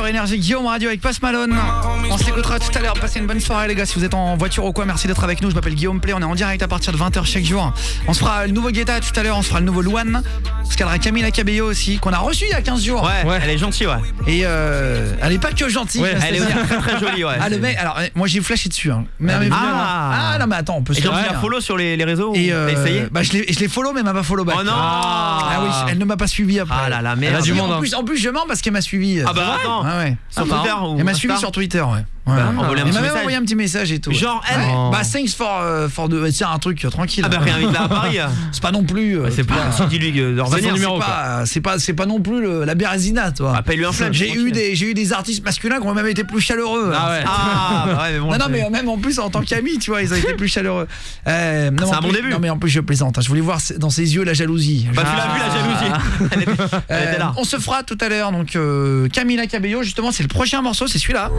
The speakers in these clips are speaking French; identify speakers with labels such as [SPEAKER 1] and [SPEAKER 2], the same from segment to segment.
[SPEAKER 1] Énergie, Guillaume Radio avec Post Malone. On s'écoutera tout à l'heure. Passez une bonne soirée les gars. Si vous êtes en voiture ou quoi, merci d'être avec nous. Je m'appelle Guillaume Play. On est en direct à partir de 20h chaque jour. On se fera le nouveau Guetta tout à l'heure. On se fera le nouveau Luan. Parce qu'elle aura Camila Cabello aussi, qu'on a reçu il y a 15 jours.
[SPEAKER 2] Ouais, elle est gentille, ouais.
[SPEAKER 1] Et elle est pas que gentille.
[SPEAKER 2] Ouais, elle est aussi très très jolie, ouais.
[SPEAKER 1] Ah le mec, alors moi j'ai flashé dessus. Hein. Mais non mais attends, on peut se
[SPEAKER 2] dire. Et tu l'as follow sur les réseaux.
[SPEAKER 1] Et
[SPEAKER 2] t'as essayé?
[SPEAKER 1] Bah je l'ai follow mais elle m'a pas follow back.
[SPEAKER 2] Oh non.
[SPEAKER 1] Ah oui, elle ne m'a pas suivi après.
[SPEAKER 2] Ah là là, merde.
[SPEAKER 1] Du monde, en plus je mens parce qu'elle m'a suivi.
[SPEAKER 2] Ah bah attends.
[SPEAKER 1] Sur Twitter ou elle m'a suivi sur Twitter, ouais. Elle m'a même envoyé un petit message et tout.
[SPEAKER 2] Genre elle
[SPEAKER 1] bah thanks for the tiens un truc tranquille.
[SPEAKER 2] Ah bah rien là à Paris.
[SPEAKER 1] C'est pas non plus
[SPEAKER 2] c'est pas dis-lui de revenir numéro
[SPEAKER 1] c'est pas non plus la Bérésina toi.
[SPEAKER 2] Appelle-lui un flingue.
[SPEAKER 1] J'ai eu des artistes masculins qui ont même été plus chaleureux.
[SPEAKER 2] Ah ouais. Ah ouais mais bon.
[SPEAKER 1] Non mais même en plus en tant qu'amis, tu vois, ils ont été plus chaleureux.
[SPEAKER 2] C'est un bon début.
[SPEAKER 1] Non mais en plus je plaisante, je voulais voir dans ses yeux la jalousie.
[SPEAKER 2] Bah tu l'as vu la jalousie. Elle était là.
[SPEAKER 1] On se fera tout à l'heure donc Camila Cabello justement, c'est le prochain morceau, c'est celui-là.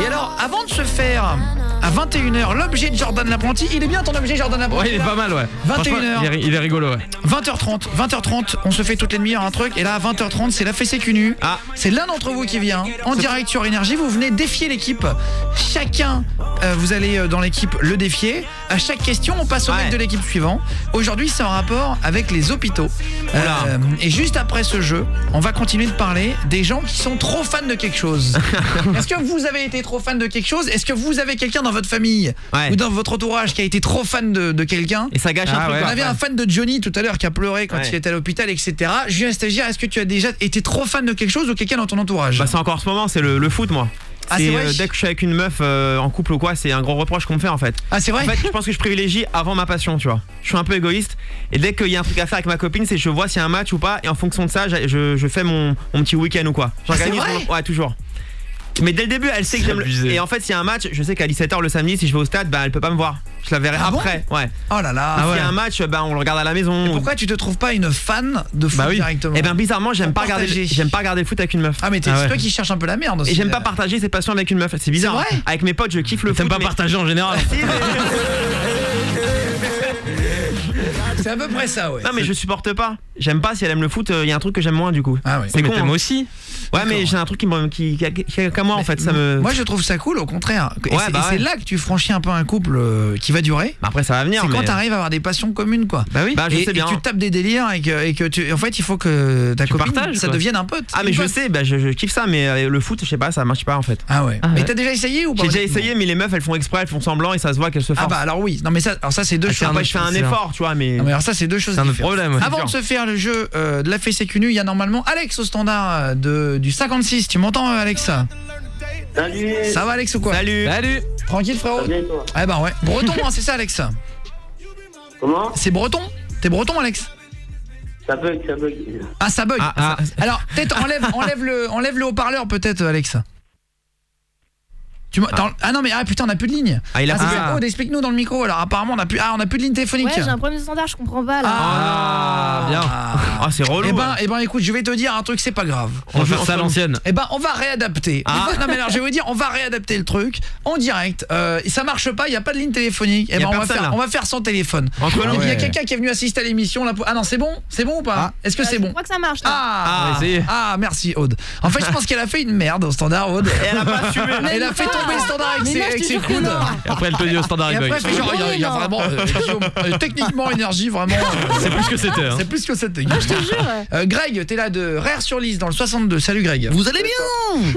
[SPEAKER 1] Et alors avant de se faire à 21h l'objet de Jordan l'apprenti, il est bien ton objet Jordan l'apprenti?
[SPEAKER 3] Ouais, il est pas mal, ouais.
[SPEAKER 1] 21h.
[SPEAKER 3] Il est rigolo, ouais.
[SPEAKER 1] 20h30, on se fait toutes les demi-heures un truc et là à 20h30 c'est la fessée cul nu. C'est l'un d'entre vous qui vient en direct sur Énergie, vous venez défier l'équipe. Chacun vous allez dans l'équipe le défier. À chaque question, on passe au mec de l'équipe suivant. Aujourd'hui, c'est en rapport avec les hôpitaux. Et juste après ce jeu, on va continuer de parler des gens qui sont trop fans de quelque chose. Est-ce que vous avez été trop fan de quelque chose? Est-ce que vous avez quelqu'un dans votre famille ou dans votre entourage qui a été trop fan de quelqu'un?
[SPEAKER 2] Et ça gâche un truc.
[SPEAKER 1] On avait un fan de Johnny tout à l'heure qui a pleuré quand il était à l'hôpital, etc. Julien Stagiaire, est-ce que tu as déjà été trop fan de quelque chose ou quelqu'un dans ton entourage?
[SPEAKER 2] Bah c'est encore en ce moment, c'est le foot moi.
[SPEAKER 1] C'est vrai
[SPEAKER 2] dès que je suis avec une meuf en couple ou quoi, c'est un gros reproche qu'on me fait en fait.
[SPEAKER 1] Ah c'est vrai?
[SPEAKER 2] En fait, je pense que je privilégie avant ma passion, tu vois. Je suis un peu égoïste et dès qu'il y a un truc à faire avec ma copine, c'est je vois s'il y a un match ou pas et en fonction de ça, je fais mon petit week-end ou quoi.
[SPEAKER 1] J'organise
[SPEAKER 2] ouais, toujours. Mais dès le début, elle sait que j'aime et en fait, s'il y a un match, je sais qu'à 17h le samedi, si je vais au stade, bah elle peut pas me voir. Je la verrai après. Ouais.
[SPEAKER 1] Oh là là.
[SPEAKER 2] S'il y a un match, bah on le regarde à la maison.
[SPEAKER 1] Et pourquoi tu te trouves pas une fan de foot directement?
[SPEAKER 2] Et ben bizarrement, j'aime pas regarder le foot avec une meuf.
[SPEAKER 1] Ah mais c'est toi qui cherches un peu la merde aussi.
[SPEAKER 2] Et j'aime pas partager ses passions avec une meuf, c'est bizarre.
[SPEAKER 1] C'est vrai.
[SPEAKER 2] Avec mes potes, je kiffe le foot.
[SPEAKER 3] T'aimes pas partager en général?
[SPEAKER 1] C'est à peu près ça, ouais.
[SPEAKER 2] Non mais je supporte pas. J'aime pas si elle aime le foot, il y a un truc que j'aime moins du coup.
[SPEAKER 1] Ah ouais.
[SPEAKER 2] C'est con.
[SPEAKER 3] T'aimes aussi?
[SPEAKER 2] Ouais mais j'ai un truc qui qu'à moi en fait, ça me.
[SPEAKER 1] Moi je trouve ça cool au contraire. Et c'est là que tu franchis un peu un couple qui va durer.
[SPEAKER 2] Bah après ça va venir.
[SPEAKER 1] C'est quand t'arrives à avoir des passions communes quoi.
[SPEAKER 2] Bah oui. Bah je sais bien.
[SPEAKER 1] Et tu tapes des délires et que tu en fait il faut que ta copine
[SPEAKER 2] partages,
[SPEAKER 1] ça devienne un pote.
[SPEAKER 2] Ah mais je sais, bah je kiffe ça mais le foot je sais pas, ça marche pas en fait.
[SPEAKER 1] Ah ouais. Mais t'as déjà essayé ou pas?
[SPEAKER 2] J'ai déjà essayé mais les meufs elles font exprès, elles font semblant et ça se voit qu'elles se forcent.
[SPEAKER 1] Ah bah alors oui. Non mais ça c'est deux choses.
[SPEAKER 2] Après je fais un effort, tu vois mais.
[SPEAKER 1] Non mais alors ça c'est deux choses différentes.
[SPEAKER 3] Problème.
[SPEAKER 1] Avant de se faire le jeu de la fessée cul nu, il y a normalement Alex au standard du 56. Tu m'entends Alex?
[SPEAKER 4] Salut.
[SPEAKER 1] Ça va Alex ou quoi?
[SPEAKER 2] Salut.
[SPEAKER 1] Tranquille frérot?
[SPEAKER 4] Ça va bien, toi?
[SPEAKER 1] Eh ben ouais. Breton hein, c'est ça Alex?
[SPEAKER 4] Comment?
[SPEAKER 1] C'est breton? T'es breton Alex?
[SPEAKER 4] Ça bug.
[SPEAKER 1] Ah ça bug. Alors peut-être enlève le haut-parleur peut-être Alex. Ah non mais putain on a plus de ligne.
[SPEAKER 2] Ah il a plus.
[SPEAKER 1] Explique-nous dans le micro. Alors apparemment on a plus de ligne téléphonique.
[SPEAKER 5] Ouais, j'ai un problème de standard, je comprends pas là.
[SPEAKER 2] Ah bien. Ah c'est relou.
[SPEAKER 1] Eh ben écoute, je vais te dire un truc, c'est pas grave.
[SPEAKER 3] On va faire ça à l'ancienne.
[SPEAKER 1] Eh ben on va réadapter. Non mais alors je vais vous dire, on va réadapter le truc en direct. Ça marche pas, il y a pas de ligne téléphonique. Eh ben on va faire sans téléphone. Il y a quelqu'un qui est venu assister à l'émission là. Ah non, c'est bon ou pas? Est-ce que c'est bon?
[SPEAKER 5] Je crois que ça marche.
[SPEAKER 1] Merci Aude. En fait, je pense qu'elle a fait une merde au standard Aude.
[SPEAKER 2] Elle a pas assumé.
[SPEAKER 1] Elle a fait tomber le standard avec ses coudes.
[SPEAKER 3] Et après elle te dit au standard
[SPEAKER 1] et
[SPEAKER 3] avec
[SPEAKER 1] après elle fait genre il y a vraiment techniquement énergie vraiment
[SPEAKER 3] c'est plus que c'était hein.
[SPEAKER 1] C'est plus que c'était.
[SPEAKER 5] Je te jure.
[SPEAKER 1] Greg, t'es là de Rare-sur-Lys dans le 62. Salut Greg. Vous allez bien?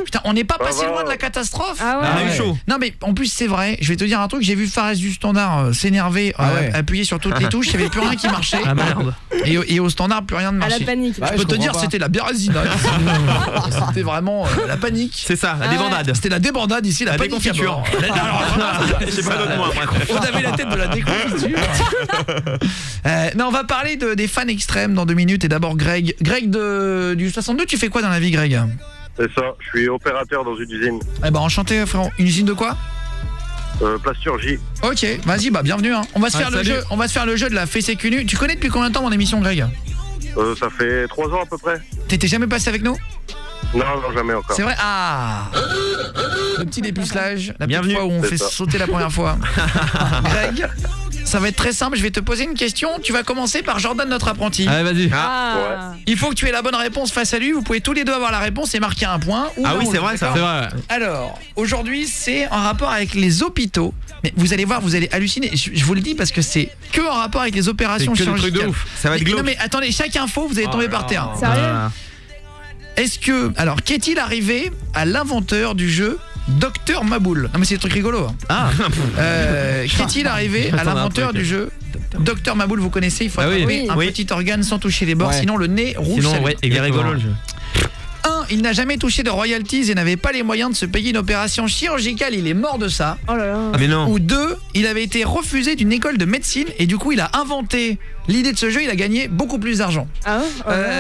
[SPEAKER 1] Putain, on n'est pas passé loin de la catastrophe.
[SPEAKER 5] Ah ouais.
[SPEAKER 2] On a eu chaud.
[SPEAKER 1] Non mais en plus c'est vrai, je vais te dire un truc, j'ai vu Fares du standard s'énerver, appuyer sur toutes les touches, il n'y avait plus rien qui marchait.
[SPEAKER 3] Ah merde.
[SPEAKER 1] Et au standard plus rien ne marchait.
[SPEAKER 5] À la panique.
[SPEAKER 1] Je peux te dire c'était la Bérésina. C'était vraiment la panique.
[SPEAKER 2] C'est ça, la débandade.
[SPEAKER 1] C'était la débandade ici, la panique.
[SPEAKER 2] Déconfiture. J'ai pas d'autre mot après.
[SPEAKER 1] On avait la tête de la déconfiture. Non, on va parler des fans extrêmes dans 2 minutes. Et d'abord Greg. Greg du 62, tu fais quoi dans la vie Greg?
[SPEAKER 6] C'est ça, je suis opérateur dans une usine.
[SPEAKER 1] Eh ben enchanté frérot. Une usine de quoi?
[SPEAKER 6] Plasturgie.
[SPEAKER 1] Ok, vas-y, bienvenue hein. On va se faire le jeu. On va se faire le jeu de la fessée cul nu. Tu connais depuis combien de temps mon émission Greg?
[SPEAKER 6] Ça fait 3 ans à peu près.
[SPEAKER 1] T'étais jamais passé avec nous?
[SPEAKER 6] Non, jamais encore.
[SPEAKER 1] C'est vrai? Le petit dépucelage, la petite fois où on fait
[SPEAKER 6] ça.
[SPEAKER 1] sauter la première fois. Greg, ça va être très simple, je vais te poser une question. Tu vas commencer par Jordan, notre apprenti.
[SPEAKER 3] Allez, vas-y.
[SPEAKER 1] Il faut que tu aies la bonne réponse face à lui. Vous pouvez tous les deux avoir la réponse et marquer un point.
[SPEAKER 2] Ah oui, c'est vrai ça.
[SPEAKER 3] C'est vrai.
[SPEAKER 1] Alors, aujourd'hui, c'est en rapport avec les hôpitaux. Mais vous allez voir, vous allez halluciner. Je vous le dis parce que c'est que en rapport avec les opérations
[SPEAKER 3] C'est que des trucs
[SPEAKER 1] chirurgicales.
[SPEAKER 3] de ouf.
[SPEAKER 2] Ça va être glauque.
[SPEAKER 1] Non mais attendez, chaque info, vous allez tomber par terre.
[SPEAKER 5] Sérieux?
[SPEAKER 1] Est-ce que... Alors, qu'est-il arrivé à l'inventeur du jeu Docteur Maboul? Non mais c'est des trucs rigolos.
[SPEAKER 3] Ah.
[SPEAKER 1] Qu'est-il arrivé à
[SPEAKER 3] Attends,
[SPEAKER 1] l'inventeur
[SPEAKER 3] un truc.
[SPEAKER 1] du jeu Docteur Maboul, vous connaissez, il faut
[SPEAKER 3] Ah oui.
[SPEAKER 1] attraper un
[SPEAKER 2] Oui.
[SPEAKER 1] petit organe sans toucher les bords,
[SPEAKER 7] Ouais.
[SPEAKER 1] sinon le nez rouge.
[SPEAKER 3] Sinon,
[SPEAKER 1] salue.
[SPEAKER 3] ouais,
[SPEAKER 2] Il est
[SPEAKER 3] exactement.
[SPEAKER 2] rigolo le jeu.
[SPEAKER 1] 1. Il n'a jamais touché de royalties et n'avait pas les moyens de se payer une opération chirurgicale, il est mort de ça.
[SPEAKER 5] Oh là là.
[SPEAKER 2] Ah mais non.
[SPEAKER 1] Ou 2. Il avait été refusé d'une école de médecine et du coup il a inventé l'idée de ce jeu, il a gagné beaucoup plus d'argent.
[SPEAKER 5] Ah ouais?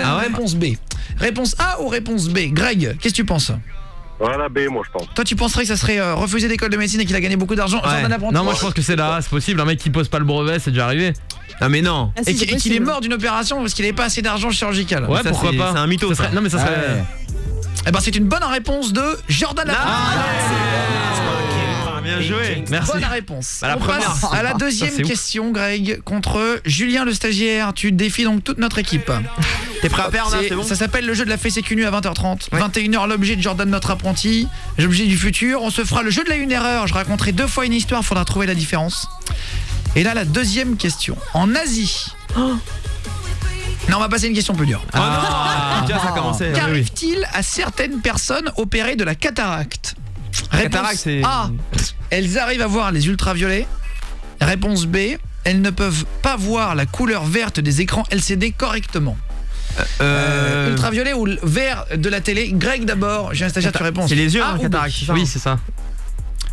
[SPEAKER 2] Ah ouais.
[SPEAKER 1] Réponse B. Réponse A ou réponse B? Greg, qu'est-ce que tu penses?
[SPEAKER 6] Voilà, B, moi, je pense.
[SPEAKER 1] Toi tu penserais que ça serait refusé d'école de médecine et qu'il a gagné beaucoup d'argent?
[SPEAKER 2] Ouais.
[SPEAKER 1] Jordan Apprenti.
[SPEAKER 3] Non, moi je pense que c'est là, c'est possible. Un mec qui pose pas le brevet, c'est déjà arrivé.
[SPEAKER 2] Ah mais non.
[SPEAKER 5] Ah, si,
[SPEAKER 1] Et
[SPEAKER 5] c'est
[SPEAKER 1] qu'il est
[SPEAKER 5] possible.
[SPEAKER 1] mort d'une opération parce qu'il n'avait pas assez d'argent chirurgical.
[SPEAKER 3] Ouais,
[SPEAKER 2] Ça,
[SPEAKER 3] pourquoi
[SPEAKER 2] c'est-
[SPEAKER 3] pas.
[SPEAKER 2] c'est un mytho,
[SPEAKER 3] Ça serait-
[SPEAKER 2] ça.
[SPEAKER 3] Non, mais ça serait.
[SPEAKER 7] Ouais.
[SPEAKER 1] Eh ben c'est une bonne réponse de Jordan Apprenti.
[SPEAKER 2] Ah, bien joué.
[SPEAKER 3] Merci.
[SPEAKER 1] Bonne réponse.
[SPEAKER 2] Bah, la
[SPEAKER 1] On
[SPEAKER 2] première.
[SPEAKER 1] passe à la deuxième
[SPEAKER 3] Ça, c'est ouf.
[SPEAKER 1] question, Greg, contre Julien le stagiaire. Tu défies donc toute notre équipe.
[SPEAKER 2] T'es prêt à perdre là, c'est bon?
[SPEAKER 1] Ça s'appelle le jeu de la fessée cul nue à 20h30. 21h, l'objet de Jordan, notre apprenti. L'objet du futur. On se fera le jeu de la une erreur. Je raconterai 2 fois une histoire, faudra trouver la différence. Et là, la deuxième question. En Asie. Non, on va passer à une question plus dure.
[SPEAKER 2] Ah, déjà ça a commencé.
[SPEAKER 1] Qu'arrive-t-il à certaines personnes opérées de la cataracte?
[SPEAKER 2] Cataracte, c'est-
[SPEAKER 1] A. Elles arrivent à voir les ultraviolets. Réponse B. Elles ne peuvent pas voir la couleur verte des écrans LCD correctement. Ultraviolet ou le vert de la télé? Greg d'abord, j'ai un stagiaire, tu réponds.
[SPEAKER 2] C'est les yeux,
[SPEAKER 1] A
[SPEAKER 2] hein,
[SPEAKER 1] ou B?
[SPEAKER 2] cataracte, c'est ça?
[SPEAKER 3] Oui, c'est ça.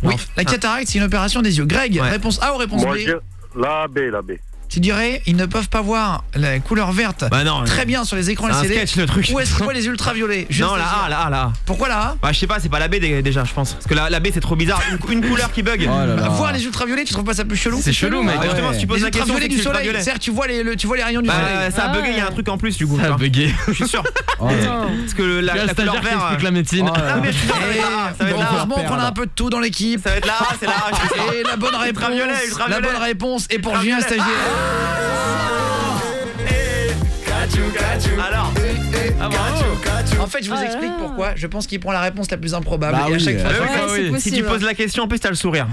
[SPEAKER 1] Oui,
[SPEAKER 2] Non.
[SPEAKER 1] la cataracte, c'est une opération des yeux. Greg,
[SPEAKER 2] Ouais.
[SPEAKER 1] réponse A ou réponse
[SPEAKER 6] Moi,
[SPEAKER 1] B?
[SPEAKER 6] je dis la B, la B.
[SPEAKER 1] Tu dirais, ils ne peuvent pas voir la couleur verte
[SPEAKER 2] Bah non.
[SPEAKER 1] très bien sur les écrans
[SPEAKER 2] C'est un
[SPEAKER 1] LCD.
[SPEAKER 2] sketch le truc.
[SPEAKER 1] Où est-ce qu'on voit les ultraviolets? Juste
[SPEAKER 2] Non, la
[SPEAKER 1] stagiaire.
[SPEAKER 2] A, la A, la A.
[SPEAKER 1] Pourquoi la A?
[SPEAKER 2] Bah je sais pas, c'est pas la B déjà je pense. Parce que la B c'est trop bizarre, une couleur qui bug.
[SPEAKER 7] Oh là là.
[SPEAKER 1] Voir les ultraviolets, tu trouves pas ça plus chelou?
[SPEAKER 3] C'est chelou, mec.
[SPEAKER 2] Bah, justement, si tu poses
[SPEAKER 1] Les
[SPEAKER 2] la question,
[SPEAKER 1] ultraviolets
[SPEAKER 2] c'est
[SPEAKER 1] du
[SPEAKER 2] que c'est
[SPEAKER 1] soleil,
[SPEAKER 2] ultraviolet.
[SPEAKER 1] c'est-à-dire tu vois les rayons du soleil.
[SPEAKER 2] Bah ça a bugué, il y a un truc en plus du coup.
[SPEAKER 3] Ça
[SPEAKER 2] tu
[SPEAKER 3] a
[SPEAKER 2] vois.
[SPEAKER 3] bugué.
[SPEAKER 2] Je suis sûr.
[SPEAKER 7] Oh là là.
[SPEAKER 5] Non.
[SPEAKER 2] Parce que la
[SPEAKER 3] Tu as un
[SPEAKER 2] couleur
[SPEAKER 3] stagiaire qui
[SPEAKER 2] vert.
[SPEAKER 3] explique la médecine.
[SPEAKER 7] Oh là
[SPEAKER 2] Ah
[SPEAKER 7] là.
[SPEAKER 2] mais je suis sûr,
[SPEAKER 1] Et
[SPEAKER 2] ça va être là.
[SPEAKER 1] heureusement qu'on a
[SPEAKER 7] perdre.
[SPEAKER 1] un peu de tout dans l'équipe.
[SPEAKER 2] Ça va être là, c'est là.
[SPEAKER 1] Et la bonne réponse,
[SPEAKER 2] Ultraviolet,
[SPEAKER 1] la
[SPEAKER 2] ultraviolet.
[SPEAKER 1] bonne réponse est pour
[SPEAKER 2] Ultraviolet.
[SPEAKER 1] Julien stagiaire.
[SPEAKER 2] Alors.
[SPEAKER 3] Ah, bravo.
[SPEAKER 1] En fait, je vous
[SPEAKER 5] Ah là
[SPEAKER 1] explique
[SPEAKER 5] là.
[SPEAKER 1] pourquoi. Je pense qu'il prend la réponse la plus improbable.
[SPEAKER 7] Bah
[SPEAKER 1] et à
[SPEAKER 7] oui,
[SPEAKER 1] chaque fois,
[SPEAKER 7] ouais,
[SPEAKER 5] Ouais, c'est
[SPEAKER 3] oui.
[SPEAKER 5] possible.
[SPEAKER 2] Si tu poses la question, en plus t'as le sourire.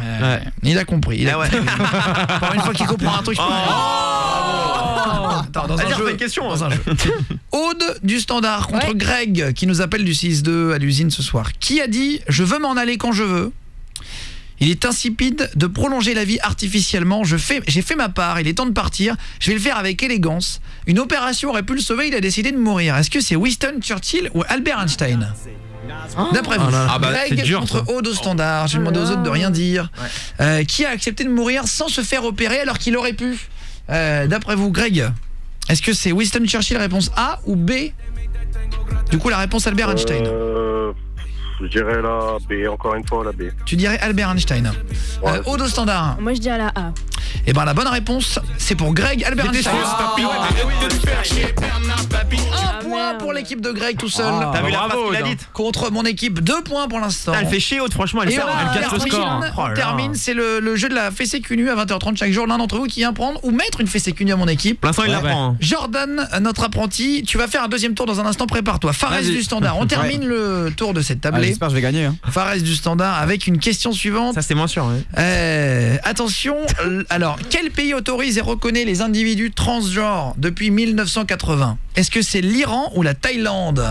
[SPEAKER 1] il a compris. Il a
[SPEAKER 2] Ah ouais.
[SPEAKER 1] Pour une fois qu'il comprend un truc. je peux- Attends, dans un
[SPEAKER 2] Vas-y,
[SPEAKER 1] jeu.
[SPEAKER 2] refais une question.
[SPEAKER 1] Dans un jeu. Aude du Standard contre
[SPEAKER 5] Ouais.
[SPEAKER 1] Greg qui nous appelle du 6-2 à l'usine ce soir. Qui a dit « Je veux m'en aller quand je veux ». Il est insipide de prolonger la vie artificiellement. J'ai fait ma part, il est temps de partir. Je vais le faire avec élégance. Une opération aurait pu le sauver, il a décidé de mourir. Est-ce que c'est Winston Churchill ou Albert Einstein? D'après vous,
[SPEAKER 3] Oh là là.
[SPEAKER 2] Ah bah,
[SPEAKER 1] Greg
[SPEAKER 3] c'est dur,
[SPEAKER 1] contre
[SPEAKER 3] ça.
[SPEAKER 1] Aude au Standard. J'ai demandé aux autres de rien dire. Qui a accepté de mourir sans se faire opérer alors qu'il aurait pu? D'après vous, Greg, est-ce que c'est Winston Churchill, réponse A, ou B? Du coup, la réponse Albert Einstein.
[SPEAKER 6] Je dirais la B, encore une fois la B.
[SPEAKER 1] Tu dirais Albert Einstein.
[SPEAKER 6] Ouais.
[SPEAKER 1] Aude au Standard.
[SPEAKER 5] Moi je dis à la A.
[SPEAKER 1] Et ben la bonne réponse, c'est pour Greg Albert
[SPEAKER 3] J'étais
[SPEAKER 1] Einstein.
[SPEAKER 3] sûr.
[SPEAKER 1] Un point
[SPEAKER 5] merde.
[SPEAKER 1] pour l'équipe de Greg tout seul.
[SPEAKER 7] Ah.
[SPEAKER 2] T'as vu la
[SPEAKER 3] Bravo,
[SPEAKER 2] phrase qu'il a
[SPEAKER 3] Aude, hein.
[SPEAKER 2] dite?
[SPEAKER 1] Contre mon équipe, 2 points pour l'instant.
[SPEAKER 2] Elle fait chier Aude, franchement, elle
[SPEAKER 1] Et
[SPEAKER 2] sert.
[SPEAKER 1] on
[SPEAKER 3] elle casse le score.
[SPEAKER 1] termine, c'est le jeu de la fessée cul nue à 20h30 chaque jour. L'un d'entre vous qui vient prendre ou mettre une fessée cul nue à mon équipe.
[SPEAKER 2] Pour l'instant, il
[SPEAKER 3] Ouais,
[SPEAKER 2] la prend. hein.
[SPEAKER 1] Jordan, notre apprenti, tu vas faire un deuxième tour dans un instant, prépare-toi. Fares
[SPEAKER 3] Vas-y.
[SPEAKER 1] du Standard, on termine le tour de cette
[SPEAKER 7] Ah,
[SPEAKER 1] tablée.
[SPEAKER 7] J'espère que je vais gagner. Hein.
[SPEAKER 1] Fares du Standard avec une question suivante.
[SPEAKER 2] Ça c'est moins sûr. Ouais.
[SPEAKER 1] Attention, alors, quel pays autorise et reconnaît les individus transgenres depuis 1980? Est-ce que c'est l'Iran ou la Thaïlande?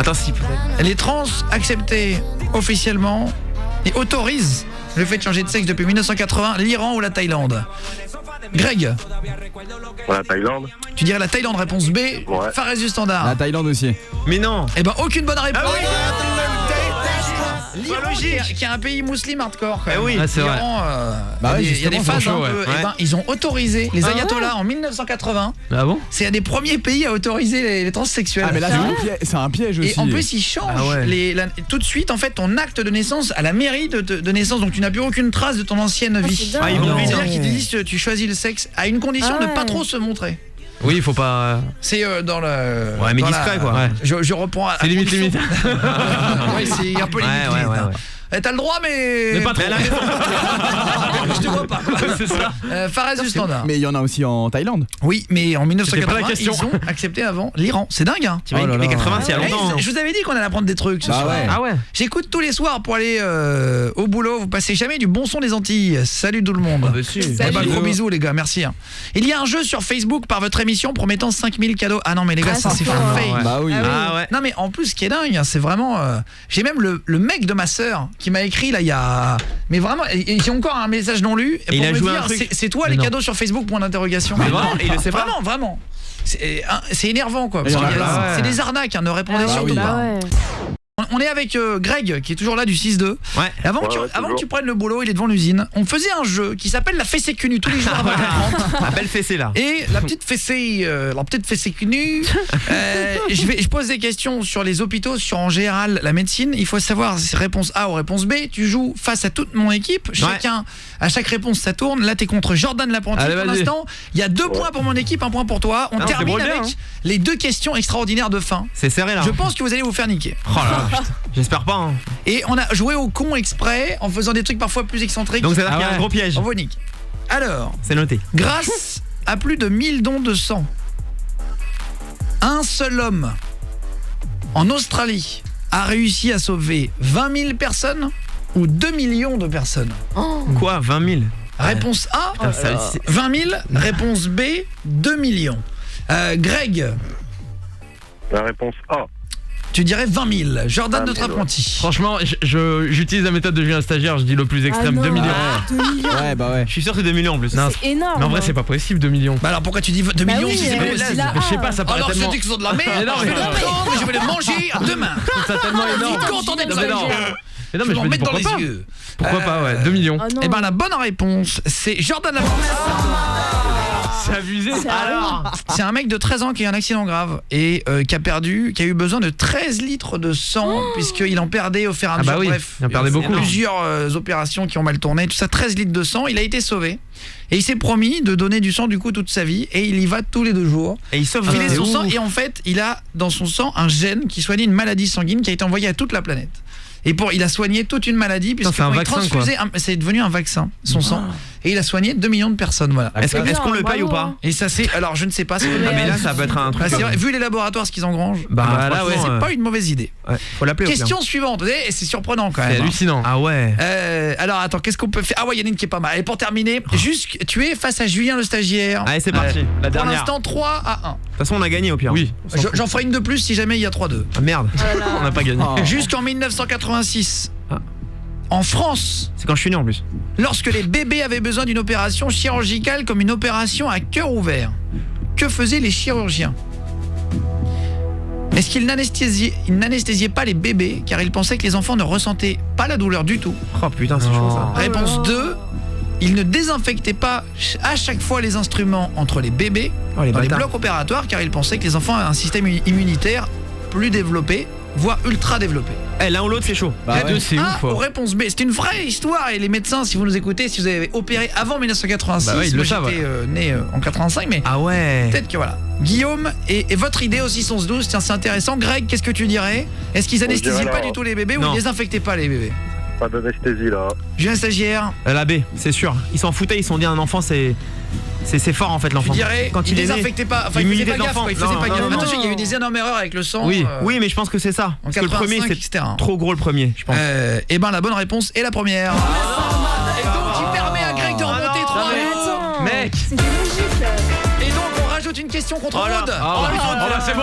[SPEAKER 2] Attends, si.
[SPEAKER 1] Les trans acceptés officiellement et autorisent le fait de changer de sexe depuis 1980, l'Iran ou la Thaïlande? Greg,
[SPEAKER 6] La Thaïlande.
[SPEAKER 1] tu dirais la Thaïlande, réponse B.
[SPEAKER 6] Ouais.
[SPEAKER 1] Fares du Standard.
[SPEAKER 7] La Thaïlande aussi.
[SPEAKER 2] Mais non.
[SPEAKER 1] Eh ben aucune bonne réponse.
[SPEAKER 2] Ah oui.
[SPEAKER 1] L'Iran, qui est un pays musulman hardcore quand même.
[SPEAKER 2] Eh oui.
[SPEAKER 3] Ah, c'est vrai.
[SPEAKER 1] L'Iran,
[SPEAKER 7] Bah ouais,
[SPEAKER 1] il y a des
[SPEAKER 7] justement,
[SPEAKER 1] phases
[SPEAKER 3] c'est
[SPEAKER 1] un
[SPEAKER 3] chaud,
[SPEAKER 1] peu.
[SPEAKER 3] ouais.
[SPEAKER 1] Eh ben, ils ont autorisé les
[SPEAKER 5] Ah
[SPEAKER 1] ayatollahs en 1980.
[SPEAKER 3] Ah bon?
[SPEAKER 1] C'est un des premiers pays à autoriser les transsexuels.
[SPEAKER 7] Ah mais là c'est un piège aussi.
[SPEAKER 1] Et en plus ils changent
[SPEAKER 2] Ah ouais.
[SPEAKER 1] tout de suite en fait ton acte de naissance à la mairie de naissance, donc tu n'as plus aucune trace de ton ancienne vie.
[SPEAKER 5] c'est dingue.
[SPEAKER 2] Ah, ils vont
[SPEAKER 3] Non.
[SPEAKER 2] lui dire
[SPEAKER 1] C'est-à-dire qu'ils te disent tu choisis le sexe à une condition
[SPEAKER 5] Ah
[SPEAKER 1] de pas
[SPEAKER 5] ouais.
[SPEAKER 1] trop se montrer.
[SPEAKER 3] Oui, il faut pas.
[SPEAKER 1] C'est dans le.
[SPEAKER 2] Ouais, mais
[SPEAKER 1] dans
[SPEAKER 2] discret, quoi.
[SPEAKER 3] Ouais.
[SPEAKER 1] Je reprends.
[SPEAKER 3] C'est limite.
[SPEAKER 1] ouais, c'est un peu limite.
[SPEAKER 2] Ouais, ouais,
[SPEAKER 1] hein.
[SPEAKER 2] ouais.
[SPEAKER 1] T'as le droit, mais
[SPEAKER 3] pas trop.
[SPEAKER 1] je te vois pas.
[SPEAKER 3] C'est ça.
[SPEAKER 1] Fares du standard.
[SPEAKER 7] Mais il y en a aussi en Thaïlande.
[SPEAKER 1] Oui, mais en
[SPEAKER 3] C'était pas la
[SPEAKER 1] 1980,
[SPEAKER 3] question.
[SPEAKER 1] ils ont accepté avant l'Iran. C'est dingue, hein.
[SPEAKER 2] Tu vois,
[SPEAKER 7] Oh là
[SPEAKER 2] les
[SPEAKER 7] là.
[SPEAKER 2] 80, c'est il y a
[SPEAKER 1] Eh,
[SPEAKER 2] longtemps.
[SPEAKER 1] je vous avais dit qu'on allait apprendre des trucs ce
[SPEAKER 7] Bah
[SPEAKER 1] soir.
[SPEAKER 7] ouais.
[SPEAKER 3] Ah ouais.
[SPEAKER 1] J'écoute tous les soirs pour aller au boulot. Vous passez jamais du bon son des Antilles. Salut tout le monde.
[SPEAKER 3] Ah bah si.
[SPEAKER 1] Eh ben, gros bisous les gars, merci. Hein. Il y a un jeu sur Facebook par votre émission promettant 5000 cadeaux. Ah non mais les gars,
[SPEAKER 5] Ah,
[SPEAKER 1] ça c'est
[SPEAKER 5] c'est
[SPEAKER 1] fake.
[SPEAKER 5] fort.
[SPEAKER 3] Ouais.
[SPEAKER 7] Bah oui.
[SPEAKER 2] Ah ouais.
[SPEAKER 1] Non mais en plus ce qui est dingue, hein, c'est vraiment j'ai même le mec de ma sœur qui m'a écrit là il y a mais vraiment et j'ai encore un message non lu pour
[SPEAKER 2] il a
[SPEAKER 1] me
[SPEAKER 2] joué un
[SPEAKER 1] dire
[SPEAKER 2] truc.
[SPEAKER 1] c'est toi
[SPEAKER 3] Mais
[SPEAKER 1] les
[SPEAKER 3] non.
[SPEAKER 1] cadeaux sur Facebook point d'interrogation.
[SPEAKER 2] Mais vraiment, il le sait pas.
[SPEAKER 1] Vraiment. C'est énervant quoi parce
[SPEAKER 7] Il y en a
[SPEAKER 1] qu'il y a-
[SPEAKER 7] plein.
[SPEAKER 1] c'est des arnaques hein, ne répondez
[SPEAKER 5] Ah,
[SPEAKER 1] surtout
[SPEAKER 7] oui.
[SPEAKER 1] pas.
[SPEAKER 5] bah ouais.
[SPEAKER 1] On est avec Greg qui est toujours là du 6-2.
[SPEAKER 2] Ouais.
[SPEAKER 1] Et avant,
[SPEAKER 6] Ouais,
[SPEAKER 1] que
[SPEAKER 6] ouais,
[SPEAKER 1] avant que
[SPEAKER 6] toujours.
[SPEAKER 1] tu prennes le boulot, il est devant l'usine. On faisait un jeu qui s'appelle la fessée cul nu tous les jours à 20h30.
[SPEAKER 2] La belle fessée là.
[SPEAKER 1] Et la petite fessée cul nue, je pose des questions sur les hôpitaux, sur en général la médecine. Il faut savoir si réponse A ou réponse B. Tu joues face à toute mon équipe. Chacun, à chaque réponse, ça tourne. Là, t'es contre Jordan l'apprenti.
[SPEAKER 3] Allez,
[SPEAKER 1] Pour
[SPEAKER 3] vas-y.
[SPEAKER 1] l'instant, il y a 2 points pour mon équipe, 1 point pour toi. On
[SPEAKER 2] Non, c'est
[SPEAKER 1] termine
[SPEAKER 2] bon, bien,
[SPEAKER 1] avec
[SPEAKER 2] hein.
[SPEAKER 1] les 2 questions extraordinaires de fin.
[SPEAKER 2] C'est serré là.
[SPEAKER 1] Je pense que vous allez vous faire niquer.
[SPEAKER 2] Oh là là, putain. J'espère pas. Hein.
[SPEAKER 1] Et on a joué au con exprès en faisant des trucs parfois plus excentriques.
[SPEAKER 2] Donc ça veut dire
[SPEAKER 3] Ah
[SPEAKER 2] qu'il y a un
[SPEAKER 3] ouais.
[SPEAKER 2] gros piège.
[SPEAKER 1] On vous nique. Alors,
[SPEAKER 2] C'est noté.
[SPEAKER 1] grâce à plus de 1000 dons de sang, un seul homme en Australie a réussi à sauver 20 000 personnes ou 2 millions de personnes.
[SPEAKER 2] Quoi, 20 000?
[SPEAKER 1] Réponse A,
[SPEAKER 2] Putain, ça, c'est-
[SPEAKER 1] 20 000. Réponse B, 2 millions. Greg,
[SPEAKER 6] La réponse A.
[SPEAKER 1] tu dirais 20 000. Jordan,
[SPEAKER 6] 20 000,
[SPEAKER 1] notre
[SPEAKER 6] ouais.
[SPEAKER 1] apprenti.
[SPEAKER 3] Franchement, j'utilise la méthode de Julien Stagiaire, je dis le plus extrême,
[SPEAKER 5] Ah
[SPEAKER 3] 2
[SPEAKER 5] non.
[SPEAKER 3] millions.
[SPEAKER 5] 2 millions.
[SPEAKER 7] Ouais, bah ouais.
[SPEAKER 2] Je suis sûr que c'est 2 millions en plus.
[SPEAKER 3] Non,
[SPEAKER 5] C'est énorme.
[SPEAKER 3] mais en vrai, c'est pas possible, 2 millions.
[SPEAKER 1] Bah alors pourquoi tu dis 2
[SPEAKER 5] Bah
[SPEAKER 1] millions
[SPEAKER 5] oui,
[SPEAKER 1] si c'est
[SPEAKER 5] mais
[SPEAKER 1] pas
[SPEAKER 5] là,
[SPEAKER 1] possible?
[SPEAKER 3] Mais je sais pas, ça paraît
[SPEAKER 1] Alors je
[SPEAKER 3] tellement...
[SPEAKER 1] dis que ce sont de la merde,
[SPEAKER 3] Mais non,
[SPEAKER 1] je vais
[SPEAKER 3] mais
[SPEAKER 1] le
[SPEAKER 3] non.
[SPEAKER 1] prendre et je vais le manger demain.
[SPEAKER 3] Ça tellement énorme.
[SPEAKER 1] Dis quand on est
[SPEAKER 3] Non,
[SPEAKER 1] dans
[SPEAKER 3] mais
[SPEAKER 1] la
[SPEAKER 3] non.
[SPEAKER 1] vie.
[SPEAKER 3] Mais non,
[SPEAKER 1] Je
[SPEAKER 3] mais
[SPEAKER 1] vais
[SPEAKER 3] je
[SPEAKER 1] m'en
[SPEAKER 3] me dis
[SPEAKER 1] mettre dans
[SPEAKER 3] pourquoi
[SPEAKER 1] les
[SPEAKER 3] pas.
[SPEAKER 1] yeux.
[SPEAKER 3] Pourquoi pas, ouais, 2 millions.
[SPEAKER 5] Oh non.
[SPEAKER 1] Eh ben la bonne réponse, c'est Jordan Lapence.
[SPEAKER 3] C'est abusé.
[SPEAKER 5] Alors,
[SPEAKER 1] C'est un mec de 13 ans qui a eu un accident grave et qui a eu besoin de 13 litres de sang puisqu'il en perdait au fur et à
[SPEAKER 3] Ah
[SPEAKER 1] mesure.
[SPEAKER 3] bah oui,
[SPEAKER 1] Bref,
[SPEAKER 3] il en perdait beaucoup.
[SPEAKER 1] Plusieurs opérations qui ont mal tourné, tout ça, 13 litres de sang, il a été sauvé. Et il s'est promis de donner du sang du coup toute sa vie et il y va tous les 2 jours.
[SPEAKER 2] Et il sauve
[SPEAKER 1] Filer
[SPEAKER 3] c'est
[SPEAKER 1] son
[SPEAKER 3] ouf.
[SPEAKER 1] sang et en fait, il a dans son sang un gène qui soigne une maladie sanguine qui a été envoyée à toute la planète. Et il a soigné toute une maladie puisque
[SPEAKER 3] c'est un
[SPEAKER 1] quand il
[SPEAKER 3] vaccin,
[SPEAKER 1] transfusait c'est devenu un vaccin son sang et il a soigné 2 millions de personnes voilà.
[SPEAKER 2] Est-ce qu'on le paye ou
[SPEAKER 5] bravo,
[SPEAKER 2] pas?
[SPEAKER 1] Et ça c'est alors je ne sais pas
[SPEAKER 2] Ah mais là ça peut être un truc.
[SPEAKER 1] c'est vrai, vu les laboratoires ce qu'ils engrangent,
[SPEAKER 2] Bah là ouais,
[SPEAKER 1] c'est pas une mauvaise idée.
[SPEAKER 2] ouais. Faut l'appeler au pire.
[SPEAKER 1] Question suivante, et c'est surprenant quand
[SPEAKER 3] C'est
[SPEAKER 1] même.
[SPEAKER 3] hallucinant.
[SPEAKER 2] Ah ouais.
[SPEAKER 1] Alors attends, qu'est-ce qu'on peut faire? Ah ouais, il y en a une qui est pas mal. Et pour terminer, juste tu es face à Julien le stagiaire.
[SPEAKER 2] Allez c'est parti. La
[SPEAKER 1] Pour
[SPEAKER 2] dernière. De
[SPEAKER 1] l'instant 3-1.
[SPEAKER 2] toute façon on a gagné au pire.
[SPEAKER 3] Oui.
[SPEAKER 1] J'en ferai une de plus si jamais il y a 3-2.
[SPEAKER 2] Ah merde. On n'a pas gagné.
[SPEAKER 7] Oh.
[SPEAKER 1] Jusqu'en 1986.
[SPEAKER 2] Ah.
[SPEAKER 1] En France,
[SPEAKER 2] C'est quand je suis né en plus.
[SPEAKER 1] lorsque les bébés avaient besoin d'une opération chirurgicale comme une opération à cœur ouvert, que faisaient les chirurgiens? Est-ce qu'ils n'anesthésiaient pas les bébés car ils pensaient que les enfants ne ressentaient pas la douleur du tout?
[SPEAKER 2] Oh putain c'est chaud ça.
[SPEAKER 1] Réponse
[SPEAKER 5] là.
[SPEAKER 1] 2, ils ne désinfectaient pas à chaque fois les instruments entre les bébés
[SPEAKER 2] Oh les
[SPEAKER 1] dans les
[SPEAKER 2] bâtards.
[SPEAKER 1] blocs opératoires car ils pensaient que les enfants avaient un système immunitaire plus développé, voire ultra développé.
[SPEAKER 2] Eh l'un ou l'autre c'est chaud.
[SPEAKER 7] Bah
[SPEAKER 3] Les
[SPEAKER 7] ouais.
[SPEAKER 3] deux, c'est
[SPEAKER 1] A
[SPEAKER 3] ouf.
[SPEAKER 1] ou réponse B, c'est une vraie histoire et les médecins, si vous nous écoutez, si vous avez opéré avant 1986,
[SPEAKER 3] Bah ouais, ils
[SPEAKER 1] moi
[SPEAKER 3] le savent,
[SPEAKER 1] j'étais né en 85, mais
[SPEAKER 2] Ah ouais.
[SPEAKER 1] peut-être que voilà. Guillaume, et votre idée aussi 11-12, tiens c'est intéressant. Greg, qu'est-ce que tu dirais? Est-ce qu'ils anesthésiaient
[SPEAKER 6] dirais
[SPEAKER 1] pas
[SPEAKER 6] là.
[SPEAKER 1] du tout les bébés ou
[SPEAKER 2] Non.
[SPEAKER 1] ils désinfectaient pas les bébés?
[SPEAKER 6] Pas d'anesthésie là.
[SPEAKER 1] Julien Stagiaire,
[SPEAKER 2] La B, c'est sûr. Ils s'en foutaient, ils se sont dit un enfant c'est fort en fait
[SPEAKER 1] tu
[SPEAKER 2] l'enfant.
[SPEAKER 1] dirais
[SPEAKER 2] Quand il est né.
[SPEAKER 1] désinfectait pas, enfin il faisait
[SPEAKER 2] L'immunité
[SPEAKER 1] pas
[SPEAKER 2] de
[SPEAKER 1] gaffe,
[SPEAKER 2] l'enfant.
[SPEAKER 1] quoi, il faisait
[SPEAKER 2] Non,
[SPEAKER 1] pas
[SPEAKER 2] non,
[SPEAKER 1] gaffe.
[SPEAKER 2] non,
[SPEAKER 1] Attention,
[SPEAKER 2] non.
[SPEAKER 1] il y a eu des énormes erreurs avec le sang.
[SPEAKER 3] Oui.
[SPEAKER 2] Oui mais je pense que c'est ça.
[SPEAKER 1] En
[SPEAKER 2] Parce que le premier
[SPEAKER 1] 85,
[SPEAKER 2] c'est
[SPEAKER 1] etc.
[SPEAKER 2] trop gros le premier je pense.
[SPEAKER 1] Et ben la bonne réponse est la première. Et donc qui permet à Greg de remonter 3.
[SPEAKER 5] Mais attends.
[SPEAKER 3] Mec.
[SPEAKER 5] C'était logique.
[SPEAKER 1] Et donc on rajoute une question contre
[SPEAKER 2] Oh là.
[SPEAKER 1] Maud.
[SPEAKER 3] Ah bah c'est bon.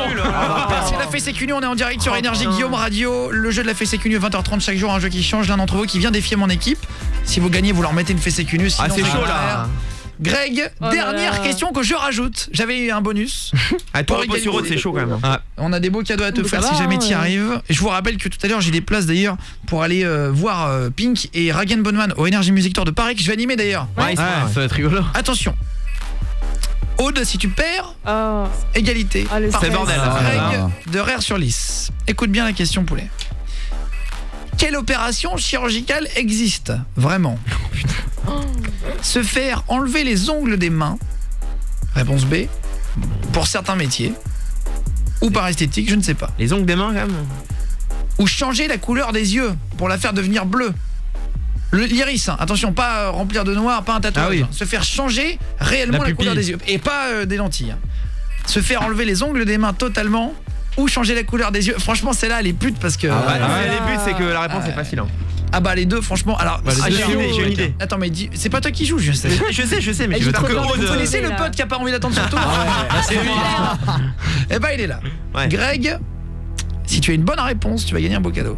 [SPEAKER 1] C'est la fessée cul nu, on est en direct sur Énergie Guillaume Radio. Le jeu de la fessée cul nu, 20h30 chaque jour, un jeu qui change. L'un d'entre vous qui vient défier mon équipe. Si vous gagnez, vous leur mettez une fessée cul nu.
[SPEAKER 2] Ah
[SPEAKER 1] Sinon,
[SPEAKER 2] c'est
[SPEAKER 1] ça
[SPEAKER 2] chaud
[SPEAKER 1] va
[SPEAKER 2] là.
[SPEAKER 1] faire. Greg,
[SPEAKER 5] Oh là
[SPEAKER 1] dernière
[SPEAKER 5] là.
[SPEAKER 1] question que je rajoute. J'avais eu un bonus.
[SPEAKER 2] Ah toi
[SPEAKER 1] Pour
[SPEAKER 2] repose sur
[SPEAKER 1] égaliser.
[SPEAKER 2] autre c'est chaud quand même. Ah.
[SPEAKER 1] On a des beaux cadeaux à te
[SPEAKER 5] Mais
[SPEAKER 1] faire
[SPEAKER 5] ça
[SPEAKER 1] si
[SPEAKER 5] va,
[SPEAKER 1] jamais
[SPEAKER 5] hein,
[SPEAKER 1] tu y
[SPEAKER 5] ouais.
[SPEAKER 1] arrives. Et je vous rappelle que tout à l'heure j'ai des places d'ailleurs pour aller voir Pink et Ragen Bonman au Energy Music Tour de Paris que je vais animer d'ailleurs.
[SPEAKER 2] Ouais, c'est
[SPEAKER 3] Ouais,
[SPEAKER 2] vrai.
[SPEAKER 3] ça va être rigolo.
[SPEAKER 1] Attention. Aude, si tu perds,
[SPEAKER 5] Oh.
[SPEAKER 1] égalité.
[SPEAKER 5] Ah, le
[SPEAKER 1] Parfait.
[SPEAKER 2] stress. C'est bordel.
[SPEAKER 1] Greg
[SPEAKER 7] Ah.
[SPEAKER 1] de Rire sur Lys. Écoute bien la question poulet. Quelle opération chirurgicale existe vraiment? Se faire enlever les ongles des mains. Réponse B. Pour certains métiers. Ou par esthétique, je ne sais pas.
[SPEAKER 2] Les ongles des mains quand même.
[SPEAKER 1] ou changer la couleur des yeux pour la faire devenir bleue. L'iris, hein. Attention, pas remplir de noir, pas un tatouage.
[SPEAKER 3] Ah oui.
[SPEAKER 1] Se faire changer réellement la couleur des yeux et pas des lentilles. Hein. Se faire enlever les ongles des mains totalement ou changer la couleur des yeux. Franchement, celle-là elle est pute parce que
[SPEAKER 2] Le but c'est que la réponse est facile. Hein.
[SPEAKER 1] ah bah les deux franchement. Alors
[SPEAKER 2] j'ai une idée.
[SPEAKER 1] Attends mais c'est pas toi qui joues, je sais.
[SPEAKER 2] Je sais mais
[SPEAKER 5] Il
[SPEAKER 2] je veux
[SPEAKER 5] est trop
[SPEAKER 2] dire que
[SPEAKER 5] bien.
[SPEAKER 1] Vous
[SPEAKER 2] Aude,
[SPEAKER 1] connaissez le
[SPEAKER 5] là.
[SPEAKER 1] pote qui a pas envie d'attendre son tour c'est lui. Eh bah il est là.
[SPEAKER 2] Ouais.
[SPEAKER 1] Greg, si tu as une bonne réponse, tu vas gagner un beau cadeau.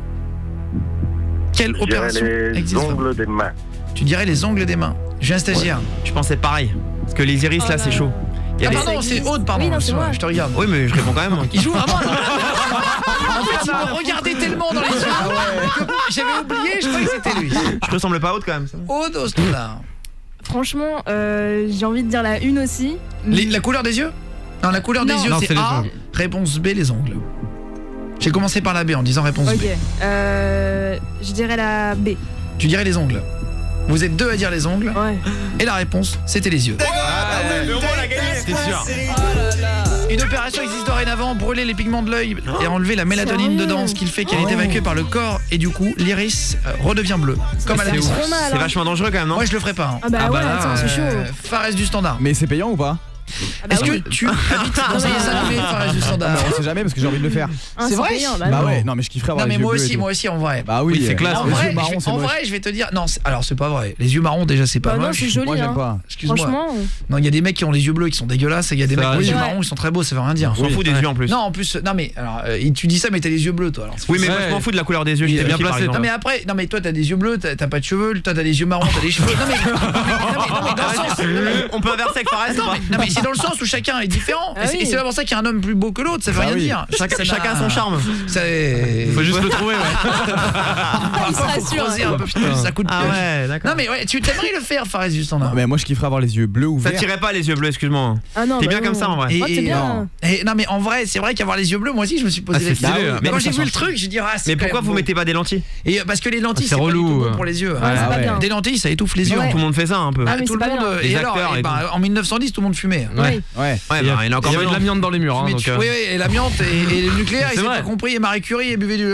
[SPEAKER 1] Quelle
[SPEAKER 6] Je dirais
[SPEAKER 1] opération
[SPEAKER 6] les
[SPEAKER 1] existe vraiment?
[SPEAKER 6] ongles des mains.
[SPEAKER 1] Tu dirais les ongles des mains. J'ai un stagiaire.
[SPEAKER 2] je pensais pareil. Parce que les iris là c'est chaud. Il y a
[SPEAKER 1] Ah
[SPEAKER 2] des-
[SPEAKER 1] pardon, c'est Aude, pardon.
[SPEAKER 5] Oui, non, c'est moi.
[SPEAKER 1] Je te regarde.
[SPEAKER 2] Oui mais je réponds quand même.
[SPEAKER 1] Il joue vraiment. En fait, il me regardait tellement dans les yeux que j'avais oublié, je croyais que c'était lui.
[SPEAKER 2] Je ressemble pas à Aude quand même. ça.
[SPEAKER 1] Aude au standard.
[SPEAKER 5] Franchement, j'ai envie de dire la une aussi.
[SPEAKER 1] La couleur des yeux? Non, la couleur
[SPEAKER 5] Non.
[SPEAKER 1] des yeux,
[SPEAKER 3] Non,
[SPEAKER 1] c'est
[SPEAKER 3] c'est les
[SPEAKER 1] A.
[SPEAKER 3] ongles.
[SPEAKER 1] Réponse B, les ongles. J'ai commencé par la B en disant réponse
[SPEAKER 5] Ok.
[SPEAKER 1] B.
[SPEAKER 5] Je dirais la B.
[SPEAKER 1] Tu dirais les ongles. Vous êtes deux à dire les ongles.
[SPEAKER 5] Ouais.
[SPEAKER 1] Et la réponse, c'était les yeux.
[SPEAKER 3] C'était sûr.
[SPEAKER 1] Une opération existe dorénavant, brûler les pigments de l'œil et enlever la mélatonine
[SPEAKER 5] Sérieux
[SPEAKER 1] dedans, ce qui fait qu'elle est évacuée par le corps et du coup, l'iris redevient bleu. Comme à la
[SPEAKER 5] C'est
[SPEAKER 1] naissance.
[SPEAKER 5] trop mal.
[SPEAKER 2] C'est
[SPEAKER 5] hein.
[SPEAKER 2] vachement dangereux quand même non?
[SPEAKER 1] Moi, je le ferai pas. Hein.
[SPEAKER 5] Ah bah
[SPEAKER 3] Ah bah
[SPEAKER 5] ouais,
[SPEAKER 3] là,
[SPEAKER 5] attends, c'est chaud.
[SPEAKER 1] Fares du standard.
[SPEAKER 7] Mais c'est payant ou pas?
[SPEAKER 5] Ah bah
[SPEAKER 1] Est-ce
[SPEAKER 5] oui.
[SPEAKER 1] que tu habites dans un dessin animé Fares du standard?
[SPEAKER 7] On sait jamais parce que j'ai envie de le faire.
[SPEAKER 5] Ah,
[SPEAKER 1] c'est vrai
[SPEAKER 5] payant,
[SPEAKER 7] Bah
[SPEAKER 5] non.
[SPEAKER 7] ouais, non mais je kifferais avoir
[SPEAKER 1] Non
[SPEAKER 7] les
[SPEAKER 1] mais
[SPEAKER 7] yeux bleus et tout.
[SPEAKER 1] moi aussi en vrai.
[SPEAKER 7] Bah oui,
[SPEAKER 3] Oui, c'est classe,
[SPEAKER 1] En
[SPEAKER 7] les
[SPEAKER 1] vrai,
[SPEAKER 7] yeux marrons, c'est
[SPEAKER 1] en
[SPEAKER 7] moche.
[SPEAKER 1] vrai, je vais te dire non, alors c'est pas vrai. Les yeux marrons déjà c'est pas
[SPEAKER 5] Bah non,
[SPEAKER 1] moche.
[SPEAKER 5] c'est joli.
[SPEAKER 7] Moi j'aime
[SPEAKER 5] hein.
[SPEAKER 7] pas.
[SPEAKER 1] Excuse-moi.
[SPEAKER 5] Franchement,
[SPEAKER 1] Non, il y a des mecs qui ont les yeux bleus qui sont dégueulasses et il y a des
[SPEAKER 3] Ça
[SPEAKER 1] mecs qui ont
[SPEAKER 3] va,
[SPEAKER 1] les yeux
[SPEAKER 5] ouais.
[SPEAKER 1] marrons, ils sont très beaux, ça veut rien dire.
[SPEAKER 2] On s'en fout des yeux en plus.
[SPEAKER 1] Non, en plus non mais alors tu dis ça mais t'as les yeux bleus toi alors.
[SPEAKER 2] Oui mais moi
[SPEAKER 3] Ouais.
[SPEAKER 2] je m'en fous de la couleur des yeux.
[SPEAKER 1] Il est
[SPEAKER 2] j'étais
[SPEAKER 1] bien
[SPEAKER 2] petit, par
[SPEAKER 3] placé,
[SPEAKER 2] exemple.
[SPEAKER 1] Non mais après, non mais toi t'as des yeux bleus, t'as pas de cheveux, toi t'as des yeux marrons, t'as des cheveux. Non mais dans le sens.
[SPEAKER 2] On peut inverser avec Fares ou
[SPEAKER 1] Attends,
[SPEAKER 2] pas?
[SPEAKER 1] mais, non mais c'est dans le sens où chacun est différent.
[SPEAKER 5] Ah
[SPEAKER 1] Et c'est-
[SPEAKER 5] oui.
[SPEAKER 1] et c'est pas pour ça qu'il y a un homme plus beau que l'autre, ça veut
[SPEAKER 7] Bah
[SPEAKER 1] rien
[SPEAKER 7] oui.
[SPEAKER 1] dire.
[SPEAKER 2] Chacun a son charme.
[SPEAKER 3] Faut juste le trouver, ouais.
[SPEAKER 5] il se
[SPEAKER 1] Parfois, faut
[SPEAKER 5] rassure.
[SPEAKER 1] creuser un peu plus, ça coûte
[SPEAKER 2] Ah
[SPEAKER 1] pioche.
[SPEAKER 2] ouais d'accord.
[SPEAKER 1] Non mais ouais, tu t'aimerais le faire Fares du standard.
[SPEAKER 7] Mais moi je kifferais avoir les yeux bleus ou
[SPEAKER 2] Ça
[SPEAKER 7] verts.
[SPEAKER 2] tirait pas les yeux bleus excuse-moi.
[SPEAKER 5] Ah non,
[SPEAKER 2] T'es
[SPEAKER 5] bah
[SPEAKER 2] bien
[SPEAKER 5] non.
[SPEAKER 2] comme ça en vrai.
[SPEAKER 1] Et-
[SPEAKER 5] Oh, c'est bien.
[SPEAKER 7] non.
[SPEAKER 1] Non mais en vrai, c'est vrai qu'avoir les yeux bleus, moi aussi je me suis posé
[SPEAKER 3] Ah,
[SPEAKER 1] la
[SPEAKER 3] c'est
[SPEAKER 1] question.
[SPEAKER 3] stylé,
[SPEAKER 1] Mais
[SPEAKER 3] hein.
[SPEAKER 1] quand j'ai
[SPEAKER 7] ça
[SPEAKER 1] vu
[SPEAKER 7] change
[SPEAKER 1] le truc, j'ai dit ah c'est
[SPEAKER 2] Mais
[SPEAKER 1] quand
[SPEAKER 2] pourquoi
[SPEAKER 1] même
[SPEAKER 2] vous
[SPEAKER 1] beau.
[SPEAKER 2] mettez pas des lentilles?
[SPEAKER 1] Et parce que les lentilles
[SPEAKER 3] Ah, c'est
[SPEAKER 1] c'est pas du tout
[SPEAKER 3] relou,
[SPEAKER 1] bon pour les yeux.
[SPEAKER 5] Ouais,
[SPEAKER 7] Ah
[SPEAKER 5] c'est pas
[SPEAKER 7] ouais.
[SPEAKER 5] bien.
[SPEAKER 1] Des lentilles ça étouffe les yeux.
[SPEAKER 5] Ouais.
[SPEAKER 2] Tout le monde fait ça un peu.
[SPEAKER 5] Ah, mais
[SPEAKER 1] Tout
[SPEAKER 5] c'est
[SPEAKER 1] le
[SPEAKER 5] pas
[SPEAKER 1] monde
[SPEAKER 5] bien.
[SPEAKER 1] et
[SPEAKER 2] Les
[SPEAKER 1] alors
[SPEAKER 2] acteurs et tout.
[SPEAKER 1] en 1910 tout le monde fumait.
[SPEAKER 5] Oui.
[SPEAKER 7] Ouais.
[SPEAKER 2] Ouais bah il y en a
[SPEAKER 3] Il
[SPEAKER 2] encore
[SPEAKER 3] y avait de
[SPEAKER 2] maintenant.
[SPEAKER 3] l'amiante dans les murs, hein,
[SPEAKER 1] Mais
[SPEAKER 3] donc.
[SPEAKER 1] oui, et l'amiante et le nucléaire,
[SPEAKER 3] C'est
[SPEAKER 1] ils ont
[SPEAKER 3] vrai.
[SPEAKER 1] pas compris, et Marie Curie et buvait du...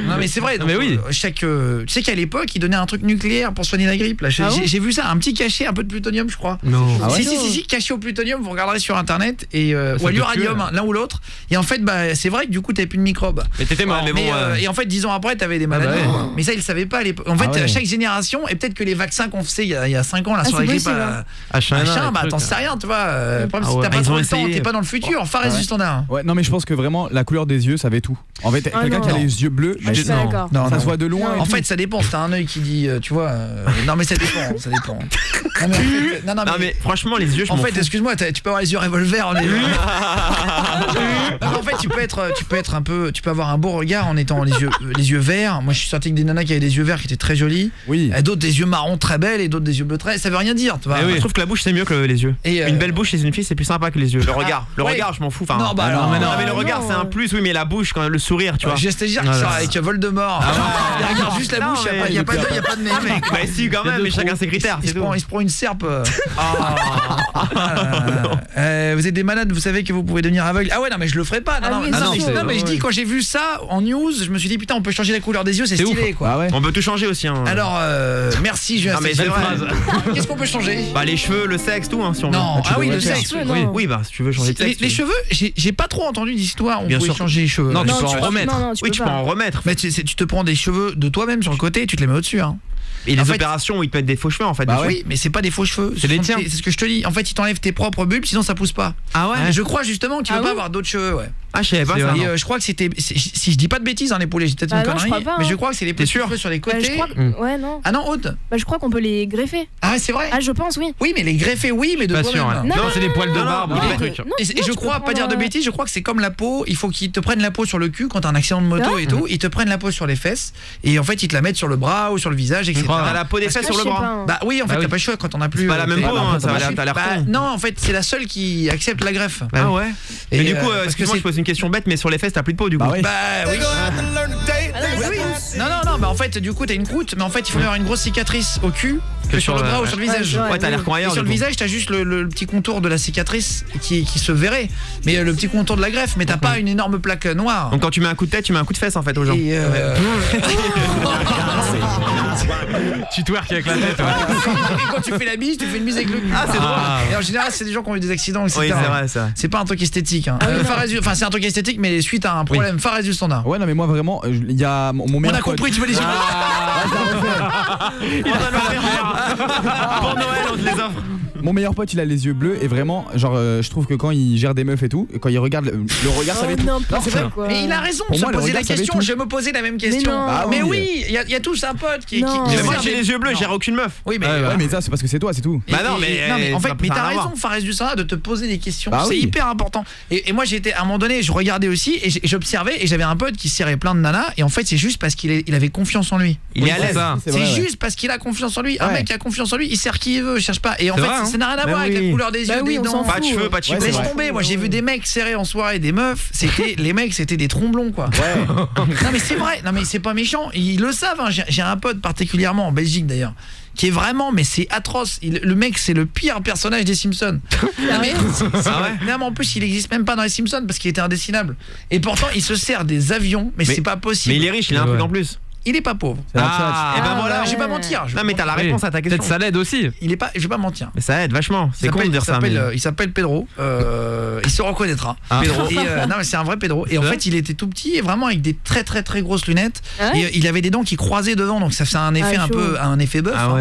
[SPEAKER 1] Non mais c'est vrai, donc,
[SPEAKER 3] Mais oui.
[SPEAKER 1] tu sais qu'à l'époque, ils donnaient un truc nucléaire pour soigner la grippe. Là.
[SPEAKER 5] Ah bon
[SPEAKER 1] J'ai vu ça, un petit cachet, un peu de plutonium je crois.
[SPEAKER 3] Non.
[SPEAKER 7] Ah ouais.
[SPEAKER 1] Si, cachet au plutonium, vous regarderez sur internet, et, ou à
[SPEAKER 3] te
[SPEAKER 1] l'uranium,
[SPEAKER 3] tue,
[SPEAKER 1] hein, l'un ou l'autre. Et en fait, bah, c'est vrai que du coup, t'avais plus de microbes.
[SPEAKER 3] Mais t'étais mort.
[SPEAKER 2] Ouais, mais
[SPEAKER 1] Mais,
[SPEAKER 2] bon,
[SPEAKER 1] et en fait, 10 ans après, t'avais des maladies.
[SPEAKER 3] bah ouais.
[SPEAKER 1] Mais ça, ils le savaient pas à l'époque. En fait,
[SPEAKER 7] Ah ouais.
[SPEAKER 1] chaque génération, et peut-être que les vaccins qu'on faisait il y a 5 ans là,
[SPEAKER 5] Ah,
[SPEAKER 1] sur la
[SPEAKER 5] c'est
[SPEAKER 1] grippe
[SPEAKER 5] possible,
[SPEAKER 1] machin, bah t'en sais rien, tu vois. Le problème, c'est que t'as pas
[SPEAKER 2] ils
[SPEAKER 1] trop
[SPEAKER 2] ont
[SPEAKER 1] le temps,
[SPEAKER 2] essayé.
[SPEAKER 1] t'es pas dans le futur. Fares
[SPEAKER 7] Ouais.
[SPEAKER 1] du standard.
[SPEAKER 7] Ouais, non mais je pense que vraiment la couleur des yeux ça va tout. En fait,
[SPEAKER 5] Ah
[SPEAKER 7] quelqu'un
[SPEAKER 5] non.
[SPEAKER 7] qui a les yeux bleus,
[SPEAKER 5] Je suis pas
[SPEAKER 3] Non.
[SPEAKER 5] d'accord.
[SPEAKER 1] Non,
[SPEAKER 7] ça
[SPEAKER 1] non.
[SPEAKER 7] se voit de loin. et
[SPEAKER 1] En
[SPEAKER 7] tout.
[SPEAKER 1] fait, ça dépend. Si t'as un œil qui dit, tu vois. Non, mais ça dépend. Ça dépend. Non, mais en fait,
[SPEAKER 2] Non mais franchement les yeux je
[SPEAKER 1] en
[SPEAKER 2] m'en
[SPEAKER 1] fait,
[SPEAKER 2] fous.
[SPEAKER 1] excuse-moi, tu peux avoir les yeux revolver. En fait, tu peux être un peu, tu peux avoir un beau regard en étant les yeux verts. Moi, je suis sorti avec des nanas qui avaient des yeux verts qui étaient très jolis.
[SPEAKER 7] Oui.
[SPEAKER 1] Et d'autres des yeux marrons très belles et d'autres des yeux bleus très. Ça veut rien dire, tu vois.
[SPEAKER 2] Je trouve que la bouche c'est mieux que les yeux.
[SPEAKER 1] Et,
[SPEAKER 2] Une belle bouche chez une fille c'est plus sympa que les yeux. Le regard,
[SPEAKER 1] ouais.
[SPEAKER 2] je m'en fous. Enfin,
[SPEAKER 1] Non, bah
[SPEAKER 7] Ah non,
[SPEAKER 1] alors,
[SPEAKER 7] mais
[SPEAKER 2] non,
[SPEAKER 7] non.
[SPEAKER 2] mais le regard
[SPEAKER 5] non.
[SPEAKER 2] c'est un plus, oui, mais la bouche, quand le sourire, tu vois.
[SPEAKER 1] J'ai un stagiaire qui sort avec Voldemort. Il regarde juste la
[SPEAKER 2] Non,
[SPEAKER 1] bouche, il n'y a pas de nez.
[SPEAKER 2] Bah si quand même, mais chacun ses critères, c'est tout.
[SPEAKER 1] Il se prend une serpe. Vous êtes des malades, vous savez que vous pouvez devenir aveugle. Ah ouais, non mais je le ferai pas.
[SPEAKER 5] Ah oui, c'est chaud.
[SPEAKER 1] Non, mais je dis quand j'ai vu ça en news, je me suis dit putain, on peut changer la couleur des yeux, c'est stylé quoi.
[SPEAKER 7] Ah ouais.
[SPEAKER 2] On peut tout changer aussi hein.
[SPEAKER 1] Alors merci, je
[SPEAKER 2] Non, mais c'est vrai.
[SPEAKER 1] Qu'est-ce qu'on peut changer?
[SPEAKER 2] Bah les cheveux, le sexe, tout hein, si on veut.
[SPEAKER 1] Non,
[SPEAKER 7] tu
[SPEAKER 1] ah oui,
[SPEAKER 7] devrais
[SPEAKER 1] le
[SPEAKER 7] le faire.
[SPEAKER 1] sexe.
[SPEAKER 5] cheveux,
[SPEAKER 1] Oui.
[SPEAKER 5] non.
[SPEAKER 2] Oui, bah si tu veux changer de sexe.
[SPEAKER 1] Les cheveux, j'ai pas trop entendu d'histoire où on
[SPEAKER 2] Bien
[SPEAKER 1] pouvait
[SPEAKER 2] sûr.
[SPEAKER 1] changer les cheveux.
[SPEAKER 3] Non, tu
[SPEAKER 5] Non,
[SPEAKER 3] peux en
[SPEAKER 5] tu peux-
[SPEAKER 3] remettre.
[SPEAKER 5] non,
[SPEAKER 2] Oui, tu peux en remettre.
[SPEAKER 1] Mais tu te prends des cheveux de toi-même sur le côté et tu te les mets au-dessus hein.
[SPEAKER 2] Et les
[SPEAKER 1] en fait-
[SPEAKER 2] opérations où ils te mettent des faux cheveux en fait.
[SPEAKER 7] Bah
[SPEAKER 2] dessus.
[SPEAKER 7] ouais.
[SPEAKER 1] Oui, mais c'est pas des faux cheveux.
[SPEAKER 3] C'est les tiens.
[SPEAKER 1] C'est ce que je te dis. En fait, ils t'enlèvent tes propres bulbes, sinon ça pousse pas.
[SPEAKER 2] Ah ouais.
[SPEAKER 1] Je crois justement que tu
[SPEAKER 5] Ah
[SPEAKER 1] peux pas
[SPEAKER 5] oui
[SPEAKER 1] avoir d'autres cheveux, ouais.
[SPEAKER 2] Ah je savais pas
[SPEAKER 3] C'est
[SPEAKER 2] ça.
[SPEAKER 3] vrai.
[SPEAKER 2] non.
[SPEAKER 1] Et je crois que c'était, si je dis pas de bêtises, hein, les poulets, j'ai peut-être
[SPEAKER 5] Bah
[SPEAKER 1] une
[SPEAKER 5] non, je
[SPEAKER 1] connerie,
[SPEAKER 5] crois pas,
[SPEAKER 1] mais
[SPEAKER 5] hein.
[SPEAKER 1] je crois que c'est les
[SPEAKER 2] T'es
[SPEAKER 1] petits
[SPEAKER 2] sûr
[SPEAKER 1] cheveux sur les
[SPEAKER 5] Bah,
[SPEAKER 1] côtés.
[SPEAKER 5] je crois ouais, non.
[SPEAKER 1] Ah non, Aude.
[SPEAKER 5] Bah, je crois qu'on peut les greffer.
[SPEAKER 1] Ah c'est vrai.
[SPEAKER 5] Ah, je pense, oui.
[SPEAKER 1] Oui, mais les greffer, oui, mais de
[SPEAKER 3] Pas
[SPEAKER 1] toi-même.
[SPEAKER 3] sûr. ouais.
[SPEAKER 5] Non,
[SPEAKER 3] Non, c'est des poils de
[SPEAKER 2] non,
[SPEAKER 3] barbe
[SPEAKER 2] non,
[SPEAKER 3] ou des
[SPEAKER 2] non,
[SPEAKER 3] trucs.
[SPEAKER 5] Non,
[SPEAKER 1] Et
[SPEAKER 5] non,
[SPEAKER 1] je
[SPEAKER 5] tu
[SPEAKER 1] crois,
[SPEAKER 5] peux
[SPEAKER 1] pas dire de
[SPEAKER 5] prendre,
[SPEAKER 1] bêtises, je crois que c'est comme la peau, il faut qu'ils te prennent la peau sur le cul quand t'as un accident de moto
[SPEAKER 5] Ah.
[SPEAKER 1] et tout, ils te prennent la peau sur les fesses et en fait ils te la mettent sur le bras ou sur le visage, etc.
[SPEAKER 2] T'as la peau des fesses
[SPEAKER 5] Ah,
[SPEAKER 2] sur
[SPEAKER 5] je
[SPEAKER 2] le
[SPEAKER 5] sais
[SPEAKER 2] bras.
[SPEAKER 5] pas, hein.
[SPEAKER 1] Bah oui, en fait
[SPEAKER 3] Bah oui.
[SPEAKER 1] t'as pas le choix quand on a plus.
[SPEAKER 2] C'est pas la même
[SPEAKER 1] t'es-
[SPEAKER 2] peau, hein, ça
[SPEAKER 1] bah,
[SPEAKER 2] t'as l'air
[SPEAKER 1] bah,
[SPEAKER 2] con.
[SPEAKER 1] non, en fait c'est la seule qui accepte la greffe.
[SPEAKER 2] Ah ouais.
[SPEAKER 1] Et,
[SPEAKER 2] Mais du coup,
[SPEAKER 1] parce que
[SPEAKER 2] excuse-moi, je
[SPEAKER 1] c'est-
[SPEAKER 2] pose pose une question bête, mais sur les fesses, t'as plus de peau du coup.
[SPEAKER 7] Bah oui.
[SPEAKER 1] Bah oui. Oui. Non, bah en fait, du coup, t'as une croûte, mais en fait, il faut avoir une grosse cicatrice au cul que sur le bras ou sur le visage.
[SPEAKER 2] Ouais, t'as l'air
[SPEAKER 1] Et
[SPEAKER 2] croyant.
[SPEAKER 1] sur le visage, t'as juste le petit contour de la cicatrice qui se verrait, mais le petit contour de la greffe, mais t'as pas une énorme plaque noire.
[SPEAKER 2] Donc quand tu mets un coup de tête, tu mets un coup de fesse en fait aux gens.
[SPEAKER 1] Et
[SPEAKER 3] Tu twerk avec la tête. Ouais.
[SPEAKER 1] et quand tu fais la bise, tu fais une bise avec le cul.
[SPEAKER 2] Ah, c'est drôle.
[SPEAKER 1] Et en général, c'est des gens qui ont eu des accidents, etc.
[SPEAKER 2] Oui, c'est vrai, c'est vrai.
[SPEAKER 1] C'est pas un truc esthétique. Hein. Enfin, c'est un truc esthétique, mais suite à un problème. Fares du standard.
[SPEAKER 7] Ouais, non, mais moi vraiment, il y a mon
[SPEAKER 1] On
[SPEAKER 7] meilleur
[SPEAKER 1] a compris, tu veux les yeux.
[SPEAKER 2] Pour Noël, on te les offre.
[SPEAKER 7] Mon meilleur pote, il a les yeux bleus et vraiment, genre, je trouve que quand il gère des meufs et tout, quand il regarde le regard, ça fait tout. Non, c'est vrai.
[SPEAKER 1] Mais il a raison de
[SPEAKER 7] Pour
[SPEAKER 1] se
[SPEAKER 7] moi, le
[SPEAKER 1] poser la
[SPEAKER 7] regard, ça
[SPEAKER 1] question.
[SPEAKER 7] fait tout.
[SPEAKER 1] Je me posais la même question.
[SPEAKER 5] non.
[SPEAKER 7] Bah
[SPEAKER 1] mais
[SPEAKER 7] oui.
[SPEAKER 1] oui, il y a tous un pote qui
[SPEAKER 5] Non.
[SPEAKER 2] Mais moi
[SPEAKER 1] sert
[SPEAKER 2] j'ai
[SPEAKER 1] des-
[SPEAKER 2] les yeux bleus,
[SPEAKER 1] Non.
[SPEAKER 2] j'ai aucune meuf.
[SPEAKER 1] Oui, mais
[SPEAKER 7] Ouais, mais ça, c'est parce que c'est toi, c'est tout.
[SPEAKER 2] Bah non, mais
[SPEAKER 1] en
[SPEAKER 2] ça
[SPEAKER 1] fait,
[SPEAKER 2] n'a
[SPEAKER 1] mais
[SPEAKER 2] rien
[SPEAKER 1] t'as
[SPEAKER 2] à voir.
[SPEAKER 1] raison, Fares du Standard, de te poser des questions.
[SPEAKER 7] Bah
[SPEAKER 1] C'est
[SPEAKER 7] oui.
[SPEAKER 1] hyper important. Et moi, j'étais à un moment donné, je regardais aussi et j'observais et j'avais un pote qui serrait plein de nanas et en fait, c'est juste parce qu'il avait confiance en lui.
[SPEAKER 2] Il est à
[SPEAKER 3] c'est
[SPEAKER 2] l'aise.
[SPEAKER 3] ça.
[SPEAKER 1] C'est
[SPEAKER 7] vrai, ouais.
[SPEAKER 1] juste parce qu'il a confiance en lui. Un
[SPEAKER 7] Ouais.
[SPEAKER 1] mec qui a confiance en lui, il sert qui il veut, cherche pas. Et en
[SPEAKER 3] C'est
[SPEAKER 1] fait,
[SPEAKER 3] vrai, hein.
[SPEAKER 1] ça n'a rien à
[SPEAKER 2] Bah
[SPEAKER 1] voir avec
[SPEAKER 2] oui.
[SPEAKER 1] la couleur des
[SPEAKER 5] Bah
[SPEAKER 1] yeux,
[SPEAKER 5] oui,
[SPEAKER 1] des
[SPEAKER 5] on
[SPEAKER 1] dents.
[SPEAKER 5] s'en
[SPEAKER 2] Pas de
[SPEAKER 5] fout.
[SPEAKER 2] cheveux, pas de
[SPEAKER 7] Ouais,
[SPEAKER 2] cheveux.
[SPEAKER 7] c'est
[SPEAKER 1] Laisse
[SPEAKER 7] vrai.
[SPEAKER 1] tomber, moi j'ai vu des mecs serrés en soirée, des meufs, les mecs c'était des tromblons quoi. Non mais c'est vrai, non mais c'est pas méchant, ils le savent, hein. J'ai un pote particulièrement en Belgique d'ailleurs, qui est vraiment, mais c'est atroce, le mec c'est le pire personnage des Simpsons. Non mais, non, mais en plus il existe même pas dans les Simpsons parce qu'il était indessinable. Et pourtant il se sert des avions, mais c'est pas possible.
[SPEAKER 2] Mais il est riche, il a un truc en plus.
[SPEAKER 1] Il est pas pauvre.
[SPEAKER 7] C'est la
[SPEAKER 2] Ah,
[SPEAKER 1] Et ben
[SPEAKER 5] Ah,
[SPEAKER 1] voilà,
[SPEAKER 5] ouais.
[SPEAKER 1] je vais pas mentir.
[SPEAKER 2] Non mais t'as la réponse à ta question.
[SPEAKER 3] Peut-être ça l'aide aussi.
[SPEAKER 1] Il est pas, je vais pas mentir.
[SPEAKER 2] Mais ça aide vachement. C'est con de dire ça. Mais...
[SPEAKER 1] Il s'appelle Pedro. Il se reconnaîtra.
[SPEAKER 2] Ah.
[SPEAKER 1] Pedro. Et, non mais c'est un vrai Pedro. Et en fait il était tout petit et vraiment avec des très très très grosses lunettes.
[SPEAKER 5] Ah ouais.
[SPEAKER 1] Et il avait des dents qui croisaient devant, donc ça fait un effet un
[SPEAKER 5] chaud.
[SPEAKER 1] peu un effet bœuf.
[SPEAKER 2] Ah
[SPEAKER 1] hein.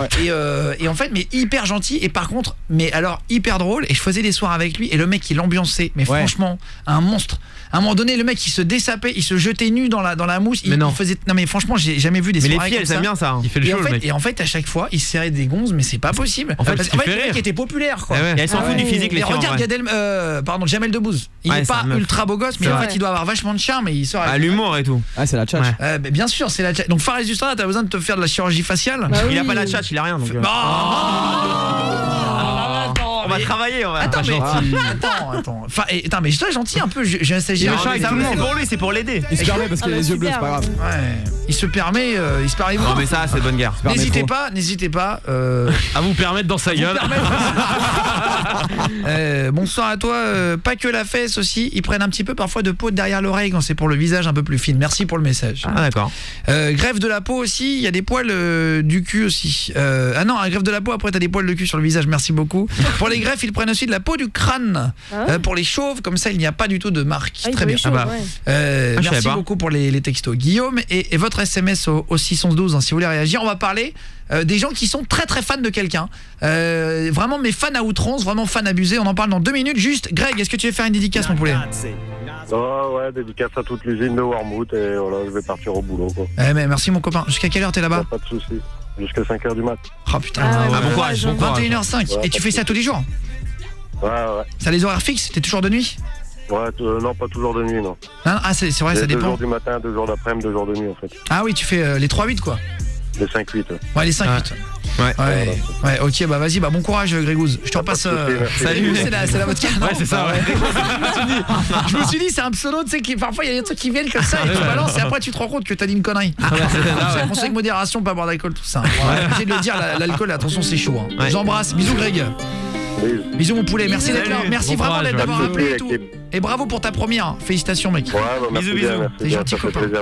[SPEAKER 2] ouais.
[SPEAKER 1] Et en fait mais hyper gentil et par contre mais alors hyper drôle. Et je faisais des soirs avec lui et le mec il l'ambiançait. Mais
[SPEAKER 7] Ouais.
[SPEAKER 1] franchement un monstre. À un moment donné le mec il se dessapait, il se jetait nu dans la mousse.
[SPEAKER 3] Mais non.
[SPEAKER 1] Il faisait. Non mais franchement j'ai jamais vu des
[SPEAKER 2] Mais les
[SPEAKER 1] soirées
[SPEAKER 2] filles
[SPEAKER 1] comme
[SPEAKER 2] elles
[SPEAKER 1] ça.
[SPEAKER 2] aiment bien ça.
[SPEAKER 3] Il fait le
[SPEAKER 1] Et
[SPEAKER 3] show
[SPEAKER 1] en,
[SPEAKER 3] le
[SPEAKER 1] fait,
[SPEAKER 3] mec.
[SPEAKER 1] et en fait à chaque fois il se serrait des gonzes mais c'est pas possible.
[SPEAKER 3] En fait,
[SPEAKER 1] Parce
[SPEAKER 3] ce qui
[SPEAKER 1] qu'en
[SPEAKER 3] fait
[SPEAKER 1] le mec
[SPEAKER 3] rire.
[SPEAKER 1] était populaire quoi.
[SPEAKER 3] Eh ouais.
[SPEAKER 2] Et elles s'en
[SPEAKER 5] Ah
[SPEAKER 2] foutent du
[SPEAKER 5] ouais.
[SPEAKER 2] physique les
[SPEAKER 1] Mais
[SPEAKER 2] filles. en
[SPEAKER 1] regarde
[SPEAKER 2] vrai.
[SPEAKER 1] Jamel Debbouze. Il
[SPEAKER 2] Ouais,
[SPEAKER 1] est
[SPEAKER 2] c'est
[SPEAKER 1] pas
[SPEAKER 2] un meuf.
[SPEAKER 1] ultra beau gosse mais
[SPEAKER 2] C'est
[SPEAKER 1] en
[SPEAKER 5] vrai.
[SPEAKER 1] fait il doit avoir vachement de charme et il sort
[SPEAKER 2] Ah
[SPEAKER 1] avec-
[SPEAKER 2] l'humour et tout.
[SPEAKER 7] Ah, c'est la tchatch.
[SPEAKER 2] Ouais.
[SPEAKER 1] Mais bien sûr c'est la chat. Donc Fares du Standard t'as besoin de te faire de la chirurgie faciale.
[SPEAKER 5] Bah
[SPEAKER 2] Il a
[SPEAKER 5] oui.
[SPEAKER 2] pas la tchatch, il a rien donc. On va travailler, on va.
[SPEAKER 1] Attends mais
[SPEAKER 3] gentil.
[SPEAKER 1] attends. Enfin, attends mais sois gentil un peu. J'ai un stagiaire.
[SPEAKER 2] Non, mais ça,
[SPEAKER 1] tout le
[SPEAKER 2] c'est
[SPEAKER 1] monde.
[SPEAKER 2] pour lui, c'est pour l'aider.
[SPEAKER 7] Il se permet parce qu'il a
[SPEAKER 5] Ah bah,
[SPEAKER 7] les yeux bleus, c'est
[SPEAKER 5] super.
[SPEAKER 7] pas grave.
[SPEAKER 1] Ouais. Il se permet.
[SPEAKER 2] Non mais ça c'est bonne guerre.
[SPEAKER 7] Permet
[SPEAKER 1] N'hésitez
[SPEAKER 7] trop.
[SPEAKER 1] pas.
[SPEAKER 3] À vous permettre dans sa gueule.
[SPEAKER 1] Bonsoir à toi. Pas que la fesse aussi. Ils prennent un petit peu parfois de peau derrière l'oreille quand c'est pour le visage un peu plus fine. Merci pour le message.
[SPEAKER 2] Ah d'accord.
[SPEAKER 1] Greffe de la peau aussi. Il y a des poils du cul aussi. Ah non, greffe de la peau. Après t'as des poils de cul sur le visage. Merci beaucoup. Pour les greffes, ils prennent aussi de la peau du crâne.
[SPEAKER 5] Ah ouais.
[SPEAKER 1] Pour les chauves, comme ça, il n'y a pas du tout de marque.
[SPEAKER 5] Ah, il
[SPEAKER 1] Très
[SPEAKER 5] faut
[SPEAKER 1] bien.
[SPEAKER 5] les chauves,
[SPEAKER 3] bah.
[SPEAKER 5] ouais.
[SPEAKER 2] je savais
[SPEAKER 1] Merci
[SPEAKER 2] pas.
[SPEAKER 1] beaucoup pour les textos. Guillaume et votre SMS au 612 hein, si vous voulez réagir. On va parler des gens qui sont très très fans de quelqu'un. Vraiment mes fans à outrance, vraiment fans abusés. On en parle dans 2 minutes. Juste, Greg, est-ce que tu veux faire une dédicace mon poulet?
[SPEAKER 6] Oh ouais, dédicace à toute l'usine de Wormwood et voilà, je vais partir au boulot quoi.
[SPEAKER 1] Mais merci mon copain. Jusqu'à quelle heure t'es là-bas?
[SPEAKER 6] Pas de soucis. Jusqu'à 5h du mat.
[SPEAKER 1] Oh putain.
[SPEAKER 5] Ah ouais,
[SPEAKER 2] Ah, bon courage, bon courage.
[SPEAKER 1] 21h05.
[SPEAKER 6] Ouais,
[SPEAKER 1] Et tu
[SPEAKER 6] pas
[SPEAKER 1] fais
[SPEAKER 6] de
[SPEAKER 1] ça tous les jours?
[SPEAKER 6] Ouais.
[SPEAKER 1] Ça a les horaires fixes? T'es toujours de nuit?
[SPEAKER 6] Ouais, non, pas toujours de nuit, non.
[SPEAKER 1] Non, ah c'est vrai, ça
[SPEAKER 6] 2
[SPEAKER 1] dépend.
[SPEAKER 6] jours du matin, 2 jours d'après-midi, 2 jours de nuit en fait.
[SPEAKER 1] Ah oui, tu fais les 3-8 quoi.
[SPEAKER 6] Les 5-8.
[SPEAKER 1] Ouais, les 5-8. Ouais, ok, bah vas-y, bah bon courage Grégouze. Je te repasse.
[SPEAKER 6] Pas de soucis, merci.
[SPEAKER 1] Salut, c'est la vodka. Non,
[SPEAKER 3] Ouais, c'est ça, ouais.
[SPEAKER 1] je me suis dit, c'est un pseudo, tu sais, qui parfois il y a des trucs qui viennent comme ça et tu balances et après tu te rends compte que t'as dit une connerie. C'est un conseil de modération, pas boire d'alcool, tout ça. J'ai de le dire, l'alcool, attention, c'est chaud. Hein.
[SPEAKER 2] Ouais.
[SPEAKER 1] J'embrasse. Bisous Greg. Bisous mon poulet. Merci d'être là.
[SPEAKER 2] Salut.
[SPEAKER 1] Merci
[SPEAKER 3] Bon
[SPEAKER 1] vraiment
[SPEAKER 3] courage,
[SPEAKER 1] d'avoir
[SPEAKER 6] ouais.
[SPEAKER 1] appelé et tout.
[SPEAKER 6] L'équipe.
[SPEAKER 1] Et bravo pour ta première. Félicitations mec.
[SPEAKER 6] Ouais, bah, merci
[SPEAKER 2] Bisous,
[SPEAKER 6] bien,
[SPEAKER 2] bisous.
[SPEAKER 6] merci
[SPEAKER 1] T'es
[SPEAKER 6] bien,
[SPEAKER 1] gentil,
[SPEAKER 6] ça fait
[SPEAKER 1] copain.
[SPEAKER 6] plaisir.